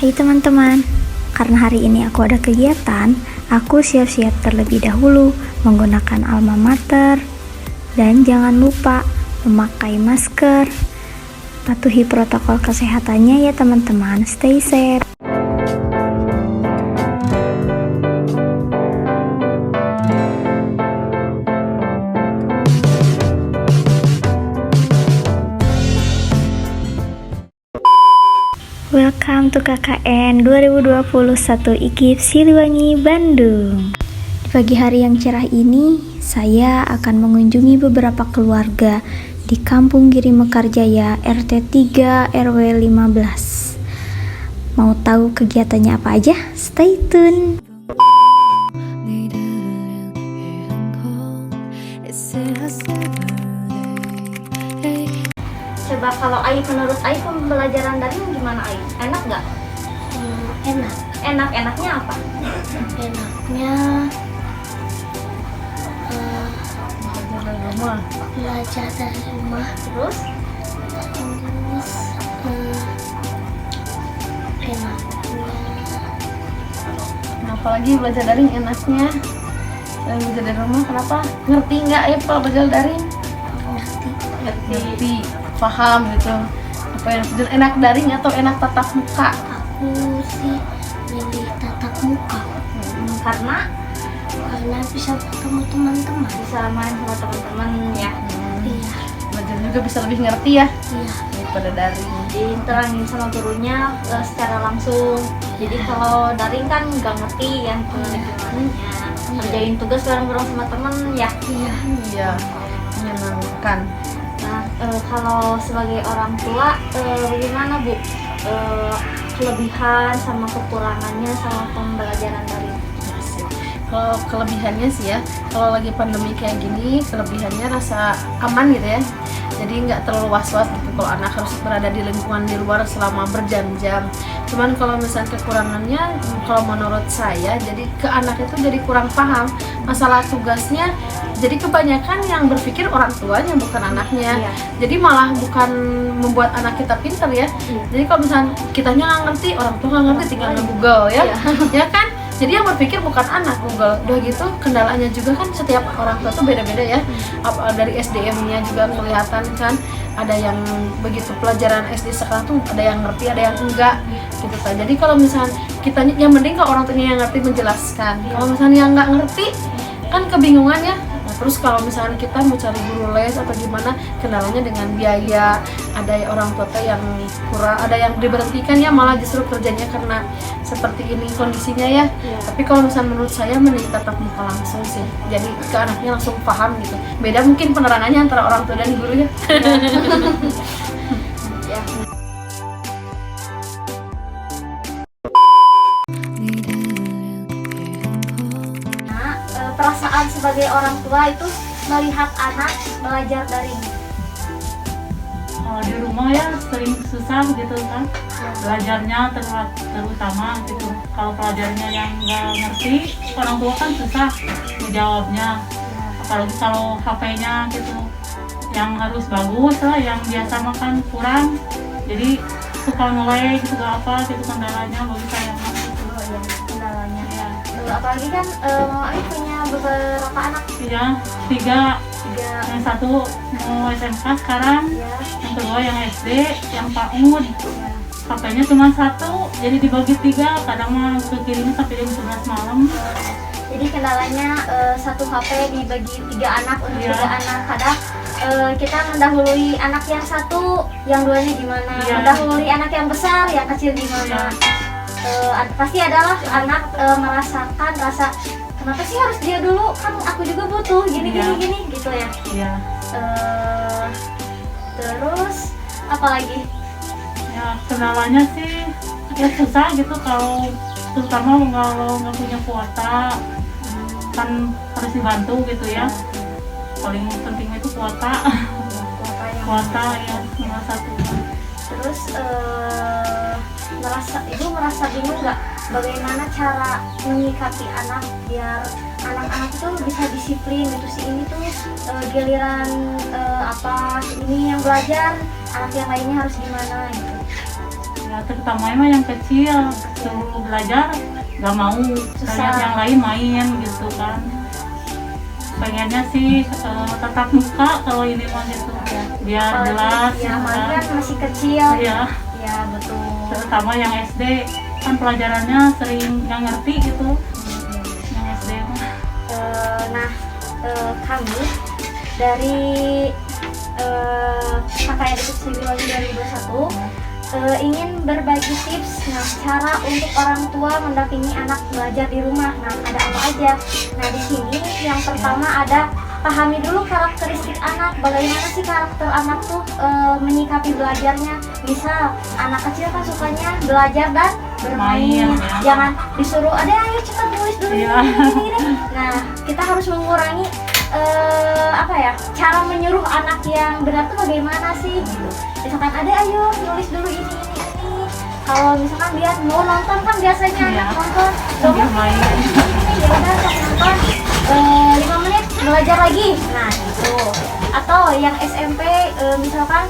Hai teman-teman, karena hari ini aku ada kegiatan, aku siap-siap terlebih dahulu menggunakan alma mater. Dan jangan lupa memakai masker. Patuhi protokol kesehatannya ya teman-teman, stay safe. Welcome to KKN 2021 IKIP Siliwangi, Bandung. Di pagi hari yang cerah ini, saya akan mengunjungi beberapa keluarga di Kampung Giri Mekarjaya RT 3 RW 15. Mau tahu kegiatannya apa aja? Stay tune. Coba kalau menurut pembelajaran daring gimana Enak nggak? Enak. Enaknya apa? Enaknya belajar dari rumah. Terus? Enaknya Apalagi belajar daring enaknya belajar dari rumah. Kenapa? Ngerti nggak kalau belajar daring? Ngerti, paham gitu. Apa yang enak daring atau enak tatap muka? aku sih milih tatap muka Karena bisa ketemu teman-teman. bisa main sama teman-teman ya. Iya, Belajar juga bisa lebih ngerti ya iya. daripada daring. Diterangin sama gurunya secara langsung. Jadi kalau daring kan nggak ngerti ya gimana. Kerjain tugas bareng-bareng sama temen ya. Iya, menyenangkan. Nah, kalau sebagai orang tua, bagaimana Bu? Kelebihan sama kekurangannya sama pembelajaran daring. Kalau kelebihannya sih ya, kalau lagi pandemi kayak gini, kelebihannya rasa aman gitu ya. Jadi nggak terlalu was-was gitu kalau anak harus berada di lingkungan di luar selama berjam-jam. Cuman kalau misalnya kekurangannya, kalau menurut saya, jadi ke anak itu jadi kurang paham masalah tugasnya. Jadi kebanyakan yang berpikir orang tuanya bukan anaknya. Iya. Jadi malah bukan membuat anak kita pintar ya. Iya. Jadi kalau misalnya kitanya nggak ngerti, orang tua nggak ngerti, tinggal nge-Google ya, ya kan? Jadi yang berpikir bukan anak Google. Udah gitu kendalanya juga kan setiap orang tua tuh beda-beda ya. Dari SDM-nya juga kelihatan kan ada yang begitu pelajaran SD sekarang tuh ada yang ngerti, ada yang enggak gitu kan. Jadi kalau misalnya kita yang mending kalau orang tuanya yang ngerti menjelaskan. Kalau misalnya yang nggak ngerti kan kebingungan ya. Nah, terus kalau misalnya kita mau cari guru les atau gimana, kendalanya dengan biaya. Ada orang tua yang kurang, ada yang diberhentikan ya malah justru kerjanya karena seperti ini kondisinya ya. Tapi kalau misalnya menurut saya mending tatap muka langsung sih. Jadi ke anaknya langsung paham gitu. Beda mungkin penerangannya antara orang tua dan guru ya. Ya. Nah, perasaan sebagai orang tua itu melihat anak belajar daring. Kalau di rumah ya sering susah gitu kan, belajarnya terutama gitu. Kalau pelajarnya yang nggak ngerti, orang tua kan susah menjawabnya. Apalagi kalau HP-nya gitu, yang harus bagus lah, yang biasa makan kurang. Jadi suka nge-lag gitu, gak apa gitu kendalanya bagi saya mah gitu. Kendalanya. Ya, Apalagi kan punya beberapa anak. ya tiga. Yang satu mau SMK sekarang, Ya. yang kedua yang SD, yang PAUD. HP-nya cuma satu, jadi dibagi 3, kadang mah kekirimnya sampai jam 11 malam. Jadi kendalanya satu HP dibagi 3 anak untuk Iya. 3 anak. Kadang kita mendahului anak yang satu, yang duanya gimana? Iya. Mendahului anak yang besar, yang kecil gimana? Pasti adalah anak merasakan rasa kenapa sih harus dia dulu, kan aku juga butuh gini Iya. gini gitu ya. Ya, Terus apalagi? ya kendalanya sih ya susah gitu kalau terutama kalau nggak punya kuota, kan harus dibantu gitu ya. Paling pentingnya itu kuota. Kuota ya salah satu. Terus ibu merasa bingung nggak bagaimana cara menyikapi anak biar anak-anak itu bisa disiplin gitu sih. Ini tuh giliran ini yang belajar, anak yang lainnya harus gimana gitu. Ya terutama emang yang kecil suruh belajar nggak mau, saya yang lain main gitu kan. Pengennya sih tatap muka kalau ini mah gitu ya, biar jelas ya, gitu apalagi kan. kan masih kecil. Iya, Ya betul. terutama yang SD kan pelajarannya sering nggak ngerti gitu. Yang SD mah. Nah, kami dari Kakak Edukasi Siliwangi 2021 ingin berbagi tips cara untuk orang tua mendampingi anak belajar di rumah. Nah, ada apa aja? Nah, di sini yang pertama ada pahami dulu karakteristik anak. Bagaimana sih karakter anak tuh menyikapi belajarnya? Misal anak kecil kan sukanya belajar dan bermain. Main, ya. Jangan disuruh ada ayo cepat tulis dulu Iya. gini. Nah, kita harus mengurangi cara menyuruh anak yang benar tuh bagaimana sih gitu. Misalkan ada ayo nulis dulu ini. Kalau misalkan dia mau nonton kan biasanya Iya. anak nonton Sambil main. ya udah sok nonton 5 menit belajar lagi. Nah gitu. Atau yang SMP misalkan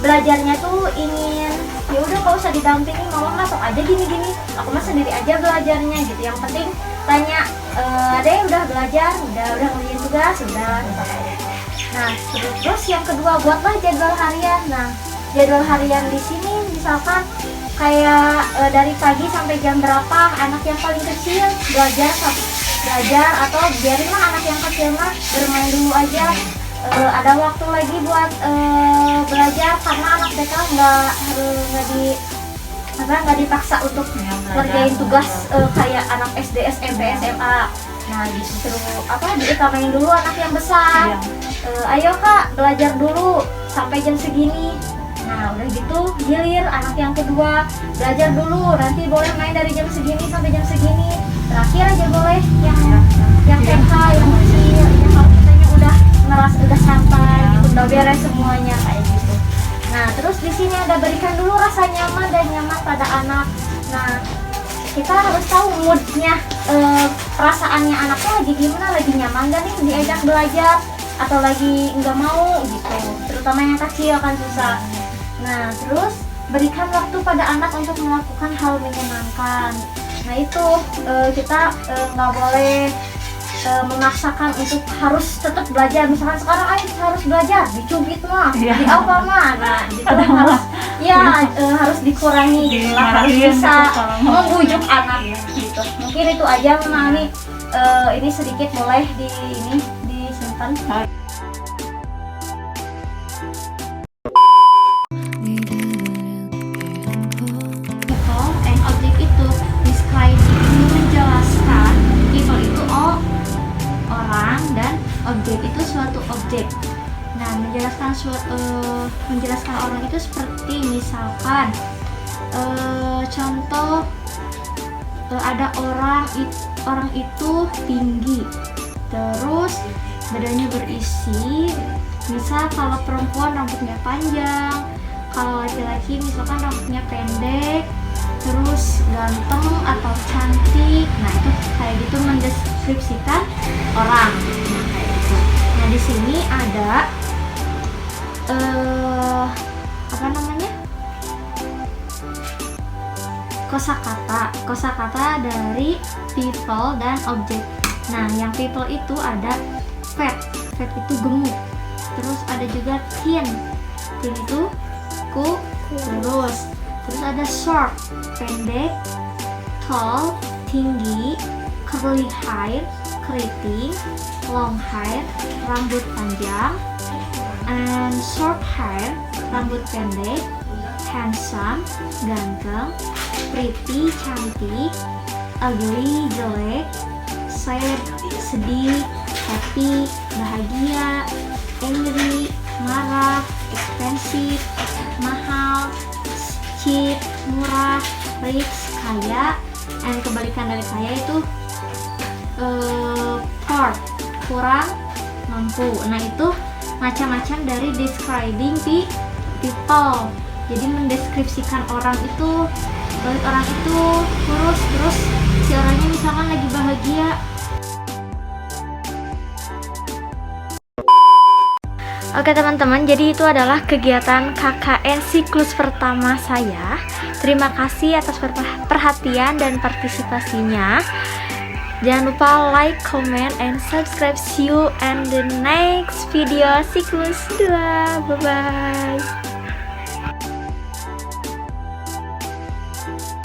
belajarnya tuh ingin ya udah nggak usah didampingi, mama masuk aja gini, aku mah sendiri aja belajarnya gitu. Yang penting tanya ada yang udah belajar, udah ngerjain tugas, udah misalkan. Nah terus yang kedua buatlah jadwal harian. Nah jadwal harian di sini misalkan kayak dari pagi sampai jam berapa anak yang paling kecil belajar atau biarinlah anak yang kecil mah bermain dulu aja. Ada waktu lagi buat belajar karena anak TK nggak dipaksa untuk ngerjain tugas kayak anak SD, SMP, SMA. Nah justru diutamain dulu anak yang besar. Ayo kak belajar dulu sampai jam segini. Nah udah gitu gilir anak yang kedua belajar dulu, nanti boleh main dari jam segini sampai jam segini. Terakhir aja boleh yang TK yang kecil, yang kalau kitanya udah santai gitu, udah beres semuanya kayak gitu. Nah terus di sini ada berikan dulu rasa nyaman dan nyaman pada anak. Nah kita harus tahu moodnya, perasaannya anaknya lagi gimana, lagi nyaman gak nih diajak belajar atau lagi nggak mau gitu. Terutama yang kecil kan susah. Nah terus berikan waktu pada anak untuk melakukan hal menyenangkan. Nah itu kita nggak boleh memaksakan untuk harus tetap belajar. Misalkan sekarang ayo harus belajar, dicubit mah, di apa mah. Nah gitu harus dikurangi gitu lah, harus bisa membujuk anak gitu. Mungkin itu aja Mami. Ini sedikit boleh disimpan. Objek itu describing itu menjelaskan, people itu orang dan objek itu suatu objek. Nah menjelaskan orang itu seperti misalkan contoh ada orang itu tinggi, terus badannya berisi. Misal kalau perempuan rambutnya panjang, kalau laki-laki misalkan rambutnya pendek, terus ganteng atau cantik. Nah itu kayak gitu mendeskripsikan orang. Nah kayak gitu. Nah di sini ada kosakata dari people dan objek. Nah yang people itu ada fat itu gemuk. Terus ada juga thin itu kurus. Terus ada short, pendek, tall, tinggi, curly hair, keriting, long hair, rambut panjang, and short hair, rambut pendek, handsome, ganteng, pretty, cantik, ugly, jelek, sad, sedih, happy, bahagia, angry, marah, expensive, mahal, cheap, murah, rich, kaya, dan kebalikan dari kaya itu poor, kurang mampu. Nah itu macam-macam dari describing people. Jadi mendeskripsikan orang itu kurus, terus si orangnya misalkan lagi bahagia. Oke teman-teman, jadi itu adalah kegiatan KKN siklus pertama saya. Terima kasih atas perhatian dan partisipasinya. Jangan lupa like, comment, and subscribe. See you in the next video siklus 2. Bye-bye.